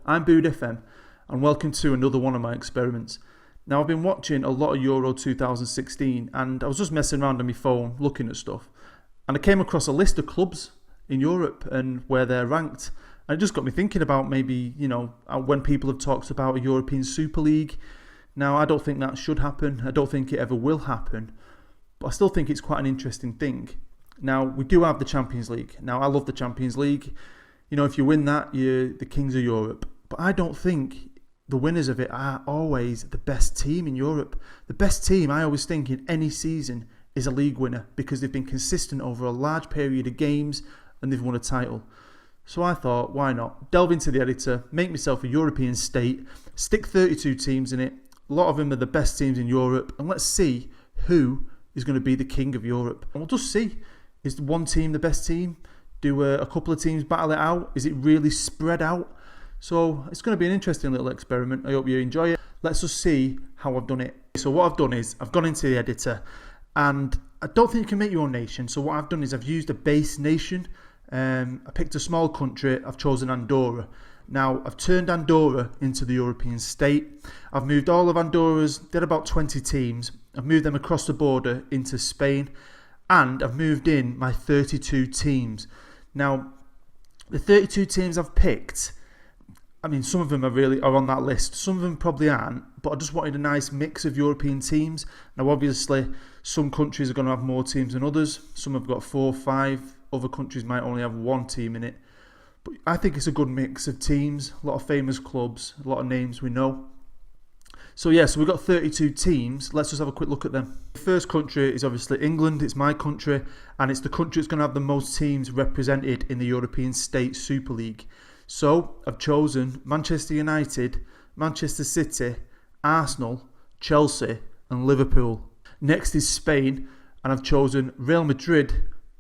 I'm Bood FM and welcome to another one of my experiments. Now I've been watching a lot of Euro 2016 and I was just messing around on my phone looking at stuff and I came across a list of clubs in Europe and where they're ranked, and it just got me thinking about maybe, when people have talked about a European Super League. Now I don't think that should happen, I don't think it ever will happen, but I still think it's quite an interesting thing. Now we do have the Champions League. Now I love the Champions League. If you win that, you're the kings of Europe. But I don't think the winners of it are always the best team in Europe. The best team, I always think, in any season is a league winner because they've been consistent over a large period of games and they've won a title. So I thought, why not? Delve into the editor, make myself a European state, stick 32 teams in it. A lot of them are the best teams in Europe, and let's see who is going to be the king of Europe. And we'll just see. Is one team the best team? Do a couple of teams battle it out? Is it really spread out? So it's going to be an interesting little experiment. I hope you enjoy it. Let's just see how I've done it. So what I've done is I've gone into the editor and I don't think you can make your own nation. So what I've done is I've used a base nation. I picked a small country. I've chosen Andorra. Now I've turned Andorra into the European state. I've moved all of Andorra's, they're about 20 teams. I've moved them across the border into Spain. And I've moved in my 32 teams. Now, the 32 teams I've picked, some of them are on that list. Some of them probably aren't, but I just wanted a nice mix of European teams. Now, obviously, some countries are going to have more teams than others. Some have got 4 or 5. Other countries might only have 1 team in it. But I think it's a good mix of teams. A lot of famous clubs, a lot of names we know. So we've got 32 teams. Let's just have a quick look at them. The first country is obviously England. It's my country, and it's the country that's going to have the most teams represented in the European State Super League. So I've chosen Manchester United, Manchester City, Arsenal, Chelsea and Liverpool. Next is Spain, and I've chosen Real Madrid,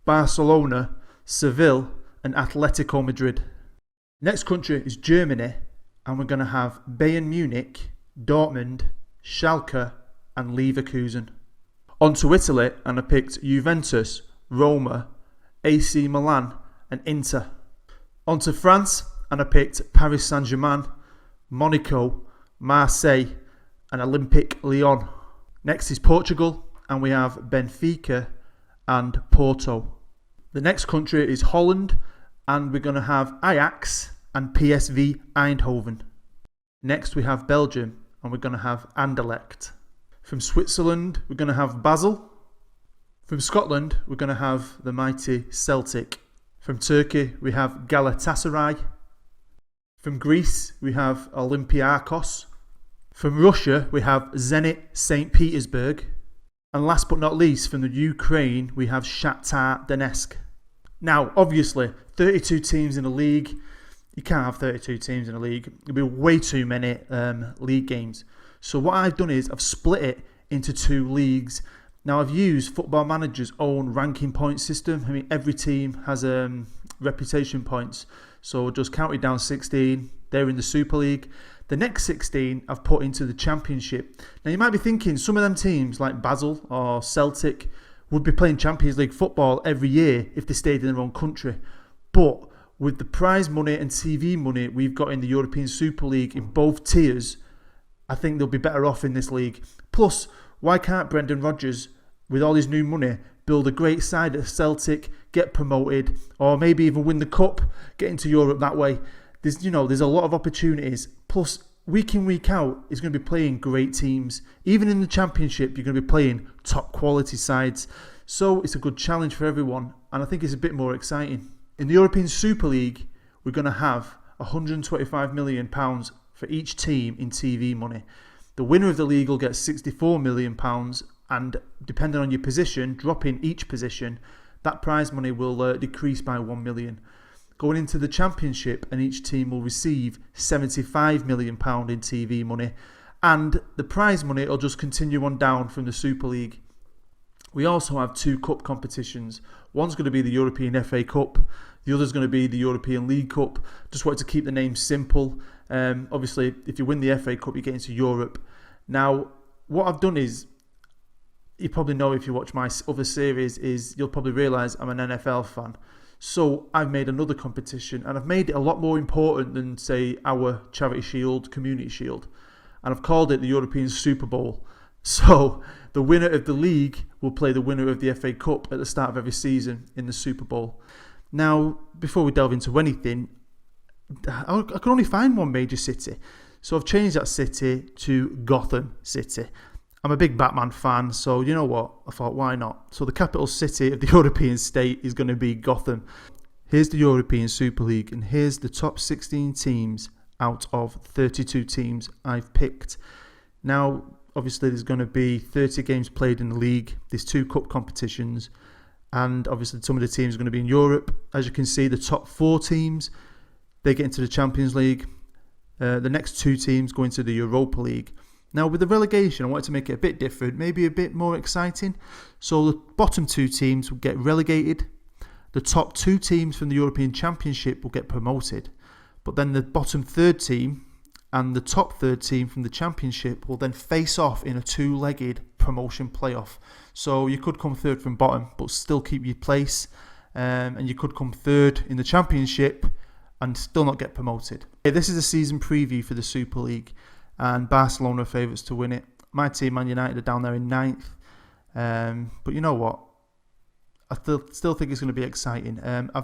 Barcelona, Seville and Atletico Madrid. Next country is Germany, and we're going to have Bayern Munich, Dortmund, Schalke and Leverkusen. On to Italy, and I picked Juventus, Roma, AC Milan and Inter. On to France, and I picked Paris Saint-Germain, Monaco, Marseille and Olympique Lyon. Next is Portugal, and we have Benfica and Porto. The next country is Holland, and we're going to have Ajax and PSV Eindhoven. Next we have Belgium, and we're going to have Anderlecht. From Switzerland, we're going to have Basel. From Scotland, we're going to have the mighty Celtic. From Turkey, we have Galatasaray. From Greece, we have Olympiakos. From Russia, we have Zenit St. Petersburg. And last but not least, from the Ukraine, we have Shakhtar Donetsk. Now, obviously, 32 teams in a league. You can't have 32 teams in a league. It'll be way too many league games. So what I've done is I've split it into 2 leagues. Now I've used Football Manager's own ranking point system. Every team has reputation points. So just counted down 16. They're in the Super League. The next 16 I've put into the Championship. Now you might be thinking some of them teams like Basel or Celtic would be playing Champions League football every year if they stayed in their own country. But with the prize money and TV money we've got in the European Super League in both tiers, I think they'll be better off in this league. Plus, why can't Brendan Rodgers, with all his new money, build a great side at Celtic, get promoted, or maybe even win the cup, get into Europe that way? There's a lot of opportunities. Plus, week in, week out, he's going to be playing great teams. Even in the Championship, you're going to be playing top quality sides. So it's a good challenge for everyone, and I think it's a bit more exciting. In the European Super League, we're going to have £125 million for each team in TV money. The winner of the league will get £64 million, and depending on your position, dropping each position, that prize money will decrease by £1 million. Going into the Championship, and each team will receive £75 million in TV money, and the prize money will just continue on down from the Super League. We also have 2 cup competitions. One's going to be the European FA Cup. The other's going to be the European League Cup. Just wanted to keep the name simple. Obviously, if you win the FA Cup, you get into Europe. Now, what I've done is, you probably know if you watch my other series, is you'll probably realise I'm an NFL fan. So I've made another competition, and I've made it a lot more important than, say, our Charity Shield, Community Shield. And I've called it the European Super Bowl. So the winner of the league will play the winner of the FA Cup at the start of every season in the Super Bowl. Now, before we delve into anything, I can only find one major city. So I've changed that city to Gotham City. I'm a big Batman fan, so you know what? I thought, why not? So the capital city of the European state is going to be Gotham. Here's the European Super League, and here's the top 16 teams out of 32 teams I've picked. Now, obviously, there's going to be 30 games played in the league. There's 2 cup competitions, and obviously some of the teams are going to be in Europe. As you can see, the top 4 teams, they get into the Champions League. The next 2 teams go into the Europa League. Now, with the relegation, I wanted to make it a bit different, maybe a bit more exciting. So the bottom 2 teams will get relegated. The top 2 teams from the European Championship will get promoted. But then the bottom 3rd team and the top 3rd team from the Championship will then face off in a 2-legged promotion playoff. So you could come 3rd from bottom, but still keep your place. And you could come 3rd in the Championship and still not get promoted. This is a season preview for the Super League, and Barcelona are favourites to win it. My team, Man United, are down there in 9th. But you know what? I still think it's going to be exciting.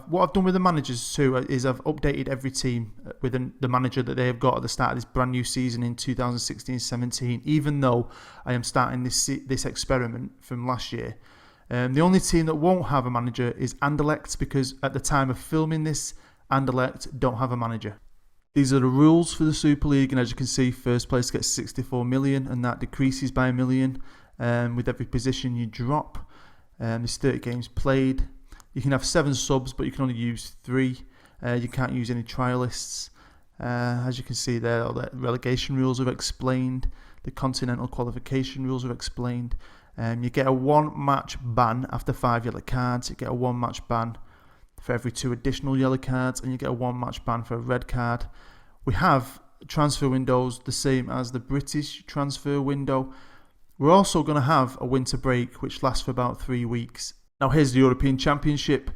What I've done with the managers too is I've updated every team with the manager that they have got at the start of this brand new season in 2016-17, even though I am starting this experiment from last year. The only team that won't have a manager is Anderlecht, because at the time of filming this, Anderlecht don't have a manager. These are the rules for the Super League, and as you can see, first place gets 64 million, and that decreases by 1 million with every position you drop. There's 30 games played. You can have 7 subs, but you can only use 3. You can't use any trialists. As you can see there, all the relegation rules are explained. The continental qualification rules are explained. You get a 1-match ban after 5 yellow cards. You get a 1-match ban for every 2 additional yellow cards, and you get a 1-match ban for a red card. We have transfer windows the same as the British transfer window. We're also going to have a winter break, which lasts for about 3 weeks. Now, here's the European Championship.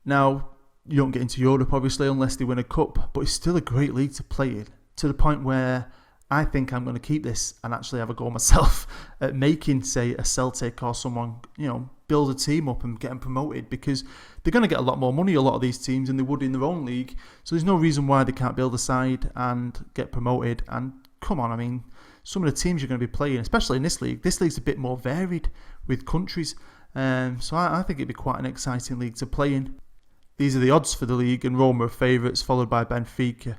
Now, you don't get into Europe, obviously, unless they win a cup, but it's still a great league to play in, to the point where I think I'm going to keep this and actually have a go myself at making, say, a Celtic or someone, build a team up and get them promoted, because they're going to get a lot more money, a lot of these teams, than they would in their own league. So there's no reason why they can't build a side and get promoted. And come on, some of the teams you're going to be playing, especially in this league's a bit more varied with countries. So I think it'd be quite an exciting league to play in. These are the odds for the league, and Roma are favourites, followed by Benfica.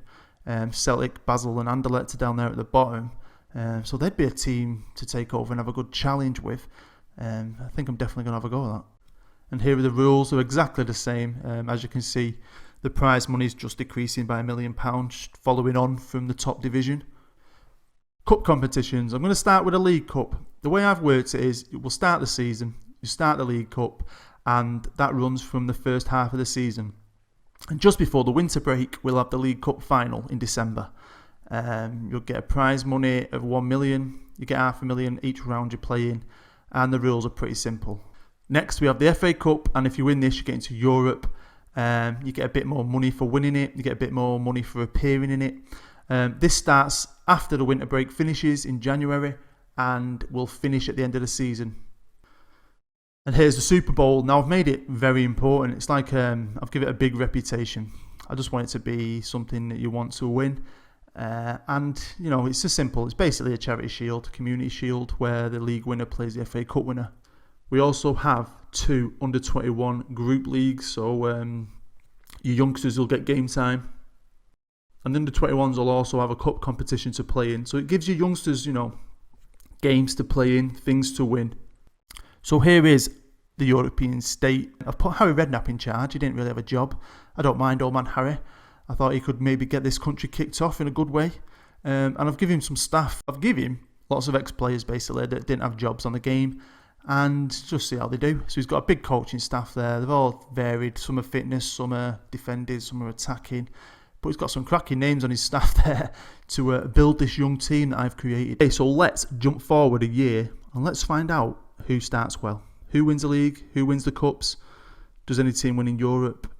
Celtic, Basel and Anderlecht are down there at the bottom. So they'd be a team to take over and have a good challenge with. I think I'm definitely going to have a go at that. And here are the rules. They're exactly the same. As you can see, the prize money is just decreasing by £1 million, following on from the top division. Cup competitions. I'm going to start with a League Cup. The way I've worked it is, we'll start the season, you start the League Cup, and that runs from the first half of the season. And just before the winter break, we'll have the League Cup final in December. You'll get a prize money of 1 million. You get $500,000 each round you're playing, and the rules are pretty simple. Next, we have the FA Cup, and if you win this, you get into Europe. You get a bit more money for winning it. You get a bit more money for appearing in it. This starts after the winter break finishes in January, and will finish at the end of the season. And here's the Super Bowl. Now, I've made it very important. It's like I've given it a big reputation. I just want it to be something that you want to win. And, it's just simple. It's basically a charity shield, community shield, where the league winner plays the FA Cup winner. We also have 2 under-21 group leagues, so your youngsters will get game time. And the under-21s will also have a cup competition to play in. So it gives your youngsters, games to play in, things to win. So here is the European state. I've put Harry Redknapp in charge. He didn't really have a job. I don't mind old man Harry. I thought he could maybe get this country kicked off in a good way. And I've given him some staff. I've given him lots of ex-players, basically, that didn't have jobs on the game. And just see how they do. So he's got a big coaching staff there. They've all varied. Some are fitness, some are defenders, some are attacking. But he's got some cracking names on his staff there to build this young team that I've created. Okay, so let's jump forward a year and let's find out who starts well. Who wins the league? Who wins the cups? Does any team win in Europe?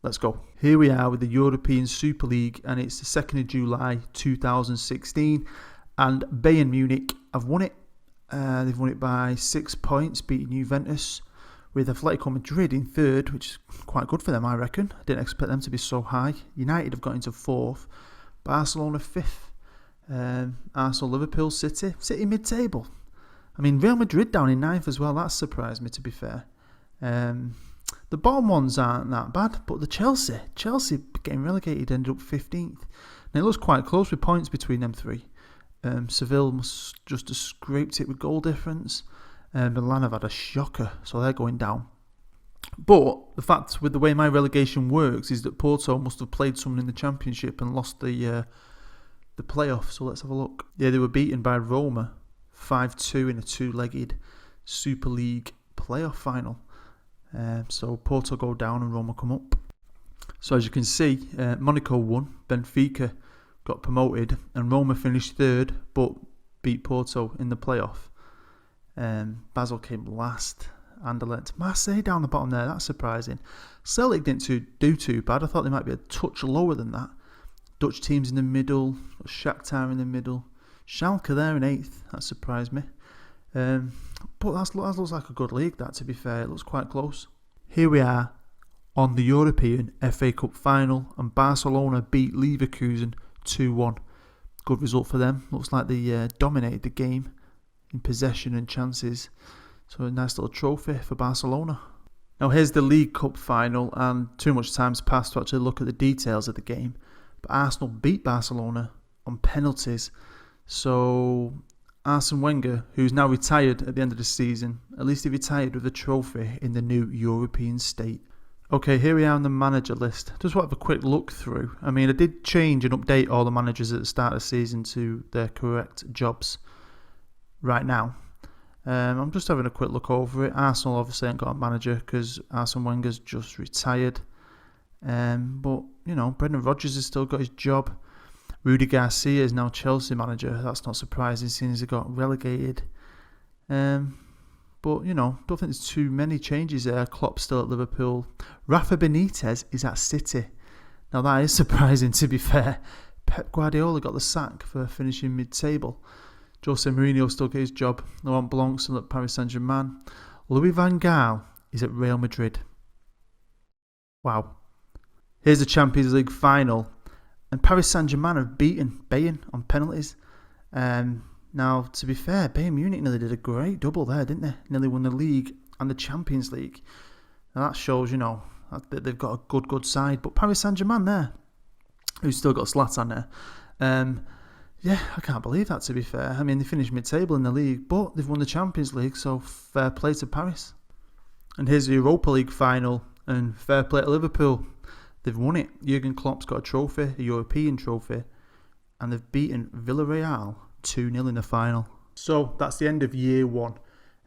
Let's go. Here we are with the European Super League, and it's the 2nd of July 2016, and Bayern Munich have won it. They've won it by 6 points, beating Juventus, with Atletico Madrid in 3rd, which is quite good for them, I reckon. I didn't expect them to be so high. United have got into 4th, Barcelona 5th, Arsenal, Liverpool, City mid-table. I mean, Real Madrid down in 9th as well. That surprised me, to be fair. The bottom ones aren't that bad, but the Chelsea getting relegated ended up 15th. Now it looks quite close with points between them three. Seville must just have scraped it with goal difference. Milan have had a shocker, so they're going down. But the fact with the way my relegation works is that Porto must have played someone in the Championship and lost the playoff. So let's have a look. Yeah, they were beaten by Roma 5-2 in a 2-legged Super League playoff final. So Porto go down and Roma come up. So as you can see, Monaco won, Benfica got promoted, and Roma finished 3rd but beat Porto in the playoff. Basel came last. Anderlecht, Marseille down the bottom there, that's surprising. Celtic didn't do too bad. I thought they might be a touch lower than that. Dutch teams in the middle, Shakhtar in the middle, Schalke there in 8th, that surprised me. But that looks like a good league, that, to be fair. It looks quite close. Here we are on the European FA Cup final, and Barcelona beat Leverkusen 2-1. Good result for them. Looks like they dominated the game in possession and chances. So a nice little trophy for Barcelona. Now here's the League Cup final, and too much time's passed to actually look at the details of the game. But Arsenal beat Barcelona on penalties. So Arsene Wenger, who's now retired at the end of the season, at least he retired with a trophy in the new European state. Okay, here we are on the manager list. Just want to have a quick look through. I mean, I did change and update all the managers at the start of the season to their correct jobs right now. I'm just having a quick look over it. Arsenal obviously ain't got a manager because Arsene Wenger's just retired. But, you know, Brendan Rodgers has still got his job. Rudy Garcia is now Chelsea manager. That's not surprising, seeing as he got relegated. But, you know, don't think there's too many changes there. Klopp's still at Liverpool. Rafa Benitez is at City. Now, that is surprising, to be fair. Pep Guardiola got the sack for finishing mid-table. Jose Mourinho still get his job. Laurent Blanc still at Paris Saint-Germain. Louis van Gaal is at Real Madrid. Wow. Here's the Champions League final. And Paris Saint-Germain have beaten Bayern on penalties. Now, to be fair, Bayern Munich nearly did a great double there, didn't they? Nearly won the league and the Champions League. Now that shows, you know, that they've got a good side. But Paris Saint-Germain there, who's still got Zlatan there. Yeah, I can't believe that, to be fair. I mean, they finished mid-table in the league, but they've won the Champions League, so fair play to Paris. And here's the Europa League final, and fair play to Liverpool. They've won it. Jurgen Klopp's got a trophy, a European trophy, and they've beaten Villarreal 2-0 in the final. So that's the end of year one.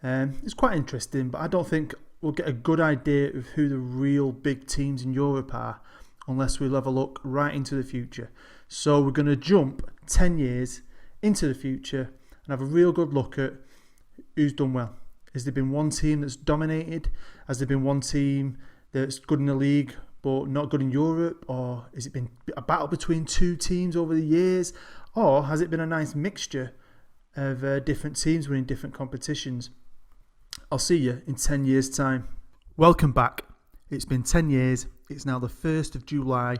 It's quite interesting, but I don't think we'll get a good idea of who the real big teams in Europe are unless we have a look right into the future. So we're going to jump 10 years into the future and have a real good look at who's done well. Has there been one team that's dominated? Has there been one team that's good in the league but not good in Europe? Or has it been a battle between two teams over the years? Or has it been a nice mixture of different teams winning different competitions? I'll see you in 10 years' time. Welcome back. It's been 10 years. It's now the 1st of July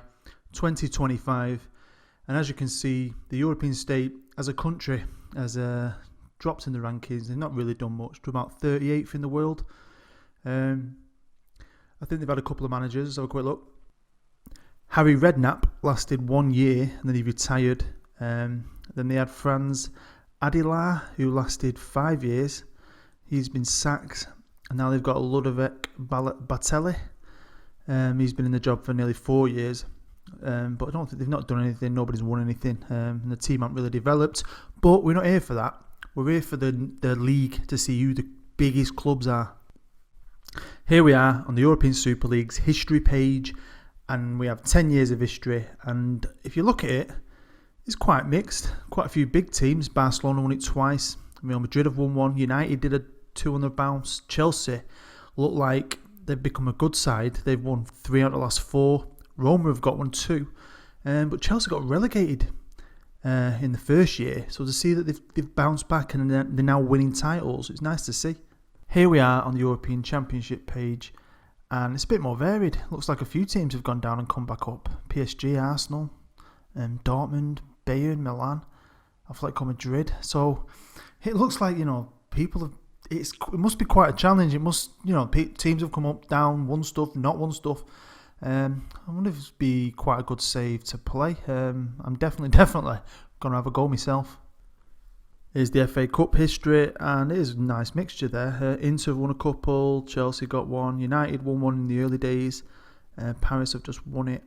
2025. And as you can see, the European state as a country has dropped in the rankings. They've not really done much. To about 38th in the world. I think they've had a couple of managers. Let's have a quick look. Harry Redknapp lasted 1 year and then he retired. Then they had Franz Adelaar, who lasted 5 years. He's been sacked. And now they've got Ludovic Batelli. He's been in the job for nearly 4 years. But I don't think they've not done anything. Nobody's won anything. And the team aren't really developed. But we're not here for that. We're here for the league to see who the biggest clubs are. Here we are on the European Super League's history page. And we have 10 years of history. And if you look at it, it's quite mixed. Quite a few big teams. Barcelona won it twice. Real Madrid have won one. United did a 200 bounce. Chelsea look like they've become a good side. They've won 3 out of the last 4. Roma have got 1 too. But Chelsea got relegated in the first year. So to see that they've bounced back and they're now winning titles, it's nice to see. Here we are on the European Championship page, and it's a bit more varied. Looks like a few teams have gone down and come back up. PSG, Arsenal, Dortmund, Bayern, Milan, Atletico Madrid. So it looks like, people have. It must be quite a challenge. It must, teams have come up, down, won stuff, not won stuff. I wonder if it'd be quite a good save to play. I'm definitely gonna have a go myself. Here's the FA Cup history, and it is a nice mixture there. Inter have won a couple, Chelsea got 1, United won 1 in the early days, Paris have just won it.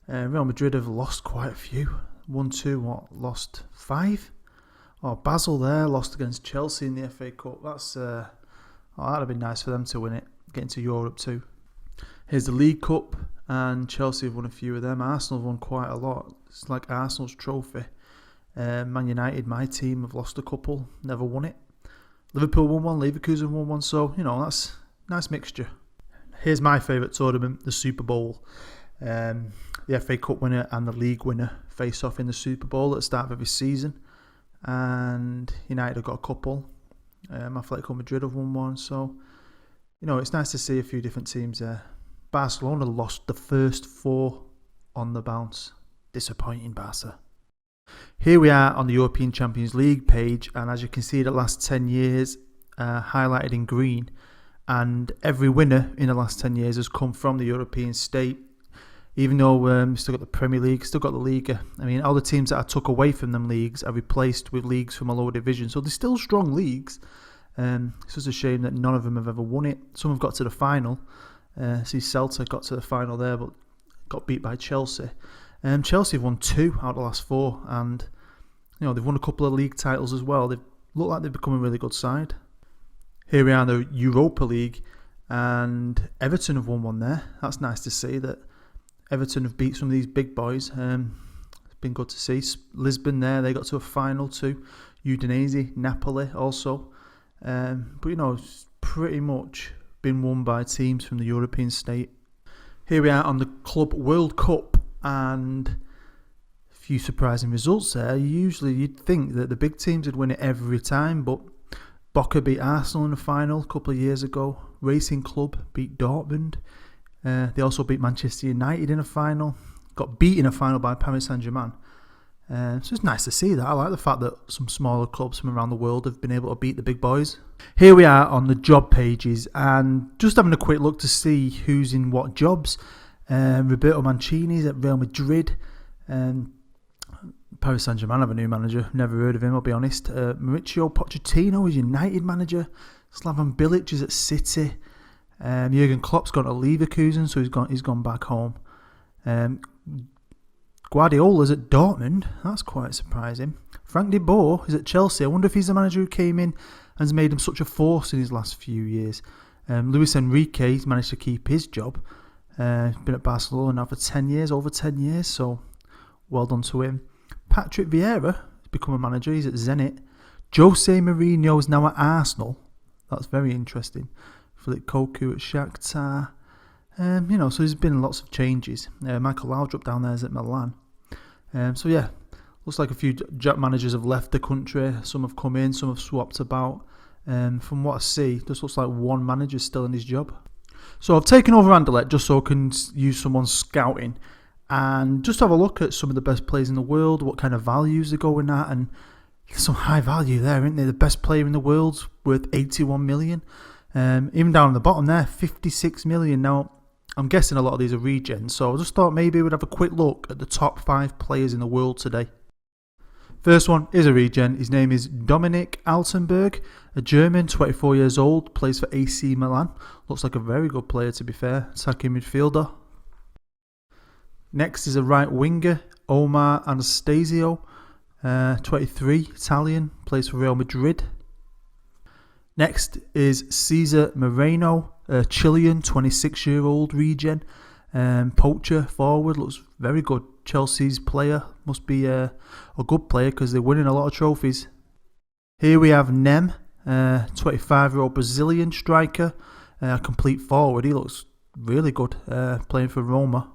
Real Madrid have lost quite a few. 1, 2, lost 5? Basel there, lost against Chelsea in the FA Cup. That'd have been nice for them to win it, get into Europe too. Here's the League Cup, and Chelsea have won a few of them. Arsenal have won quite a lot. It's like Arsenal's trophy. Man United, my team, have lost a couple, never won it. Liverpool won 1, Leverkusen won 1, so, that's a nice mixture. Here's my favourite tournament, the Super Bowl. The FA Cup winner and the league winner face off in the Super Bowl at the start of every season. And United have got a couple. Atletico Madrid have won 1, so, it's nice to see a few different teams there. Barcelona lost the first 4 on the bounce. Disappointing, Barca. Here we are on the European Champions League page, and as you can see, the last 10 years highlighted in green, and every winner in the last 10 years has come from the European state. Even though we've still got the Premier League, still got the Liga. I mean, all the teams that I took away from them leagues are replaced with leagues from a lower division, so they're still strong leagues. It's just a shame that none of them have ever won it. Some have got to the final. See, Celta got to the final there, but got beat by Chelsea. Chelsea have won 2 out of the last 4, and they've won a couple of league titles as well. They look like they've become a really good side. Here we are in the Europa League, and Everton have won 1 there. That's nice to see that Everton have beat some of these big boys. It's been good to see. Lisbon there, they got to a final too. Udinese, Napoli also. But it's pretty much been won by teams from the European state. Here we are on the Club World Cup, and a few surprising results there. Usually you'd think that the big teams would win it every time, but Boca beat Arsenal in the final a couple of years ago. Racing Club beat Dortmund. They also beat Manchester United in a final. Got beat in a final by Paris Saint-Germain. So it's nice to see that. I like the fact that some smaller clubs from around the world have been able to beat the big boys. Here we are on the job pages, and just having a quick look to see who's in what jobs. Roberto Mancini's at Real Madrid. Paris Saint-Germain have a new manager. Never heard of him, I'll be honest. Mauricio Pochettino is United manager. Slaven Bilic is at City. Jurgen Klopp's gone to Leverkusen, so he's gone back home. Guardiola's at Dortmund. That's quite surprising. Frank de Boer is at Chelsea. I wonder if he's the manager who came in and has made him such a force in his last few years. Luis Enrique's managed to keep his job. He's been at Barcelona now for 10 years, over 10 years, so well done to him. Patrick Vieira has become a manager. He's at Zenit. Jose Mourinho is now at Arsenal. That's very interesting. Philip Koku at Shakhtar. So there's been lots of changes. Michael Laudrup down there is at Milan. Looks like a few managers have left the country. Some have come in, some have swapped about. From what I see, just looks like one manager's still in his job. So I've taken over Anderlecht just so I can use someone's scouting and just have a look at some of the best players in the world, what kind of values they're going at, and some high value there, isn't there? The best player in the world's worth 81 million. Even down on the bottom there, 56 million. Now, I'm guessing a lot of these are regens, so I just thought maybe we'd have a quick look at the top 5 players in the world today. First one is a regen. His name is Dominik Altenberg, a German, 24 years old, plays for AC Milan. Looks like a very good player, to be fair, attacking midfielder. Next is a right winger, Omar Anastasio, 23, Italian, plays for Real Madrid. Next is Cesar Moreno, a Chilean, 26-year-old regen, poacher, forward, looks very good. Chelsea's player, must be a good player because they're winning a lot of trophies. Here we have Nem, 25-year-old Brazilian striker, a complete forward. He looks really good playing for Roma.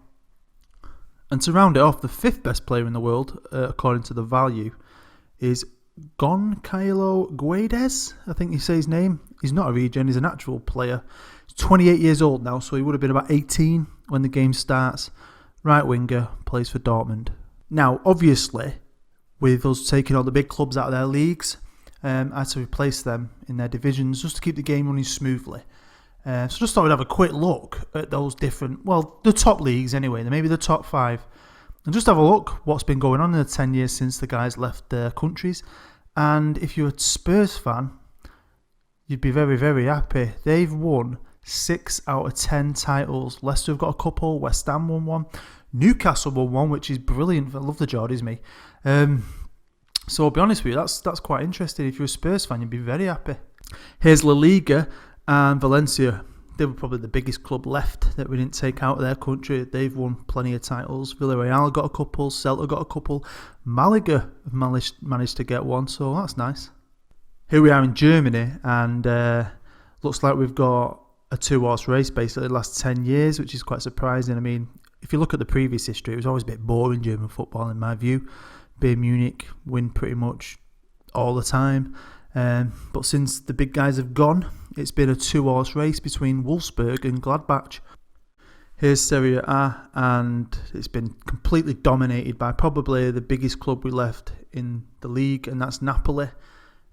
And to round it off, the 5th best player in the world, according to the value, is Gonçalo Guedes. I think you say his name. He's not a regen, he's an actual player. He's 28 years old now, so he would have been about 18 when the game starts. Right winger, plays for Dortmund. Now, obviously, with us taking all the big clubs out of their leagues, I had to replace them in their divisions just to keep the game running smoothly. So just thought we'd have a quick look at those different, well, the top leagues anyway, maybe the top 5. And just have a look what's been going on in the 10 years since the guys left their countries. And if you're a Spurs fan, you'd be very, very happy. They've won 6 out of 10 titles. Leicester have got a couple. West Ham won one. Newcastle won one, which is brilliant. I love the Geordies, me. So I'll be honest with you, that's quite interesting. If you're a Spurs fan, you'd be very happy. Here's La Liga and Valencia. They were probably the biggest club left that we didn't take out of their country. They've won plenty of titles. Villarreal got a couple. Celta got a couple. Malaga have managed to get one, so that's nice. Here we are in Germany, and looks like we've got a 2-horse race basically the last 10 years, which is quite surprising. I mean, if you look at the previous history, it was always a bit boring, German football in my view. Bayern Munich win pretty much all the time. But since the big guys have gone, it's been a 2-horse race between Wolfsburg and Gladbach. Here's Serie A, and it's been completely dominated by probably the biggest club we left in the league, and that's Napoli.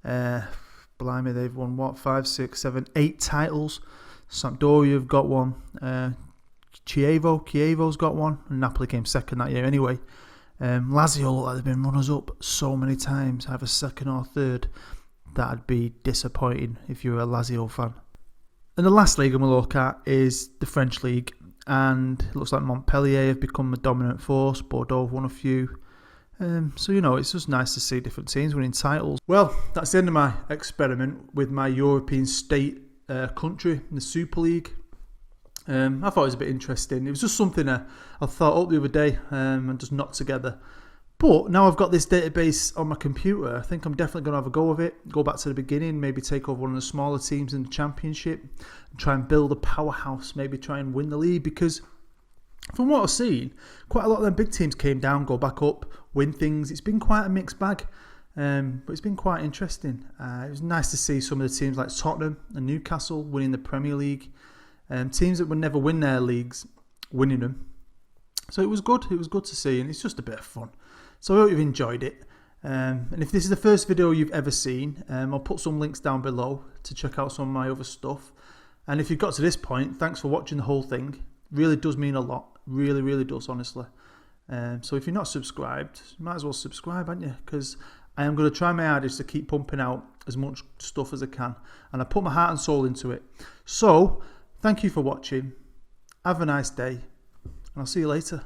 Blimey, they've won 5, 6, 7, 8 titles. Sampdoria have got one. Chievo's got one, and Napoli came second that year anyway. Lazio look like they've been runners up so many times, either second or third. That'd be disappointing if you're a Lazio fan. And the last league I'm going to look at is the French league, and it looks like Montpellier have become a dominant force. Bordeaux have won a few. So, it's just nice to see different teams winning titles. Well, that's the end of my experiment with my European state country in the Super League. I thought it was a bit interesting. It was just something I thought up the other day and just knocked together. But now I've got this database on my computer, I think I'm definitely going to have a go of it. Go back to the beginning, maybe take over one of the smaller teams in the Championship, and try and build a powerhouse, maybe try and win the league. Because from what I've seen, quite a lot of them big teams came down, go back up, win things. It's been quite a mixed bag, but it's been quite interesting. It was nice to see some of the teams like Tottenham and Newcastle winning the Premier League. Teams that would never win their leagues, winning them. So it was good. It was good to see, and it's just a bit of fun. So I hope you've enjoyed it. And if this is the first video you've ever seen, I'll put some links down below to check out some of my other stuff. And if you've got to this point, thanks for watching the whole thing. Really does mean a lot. Really, really does, honestly. So if you're not subscribed, you might as well subscribe, aren't you? Because I am going to try my hardest to keep pumping out as much stuff as I can. And I put my heart and soul into it. So, thank you for watching. Have a nice day. And I'll see you later.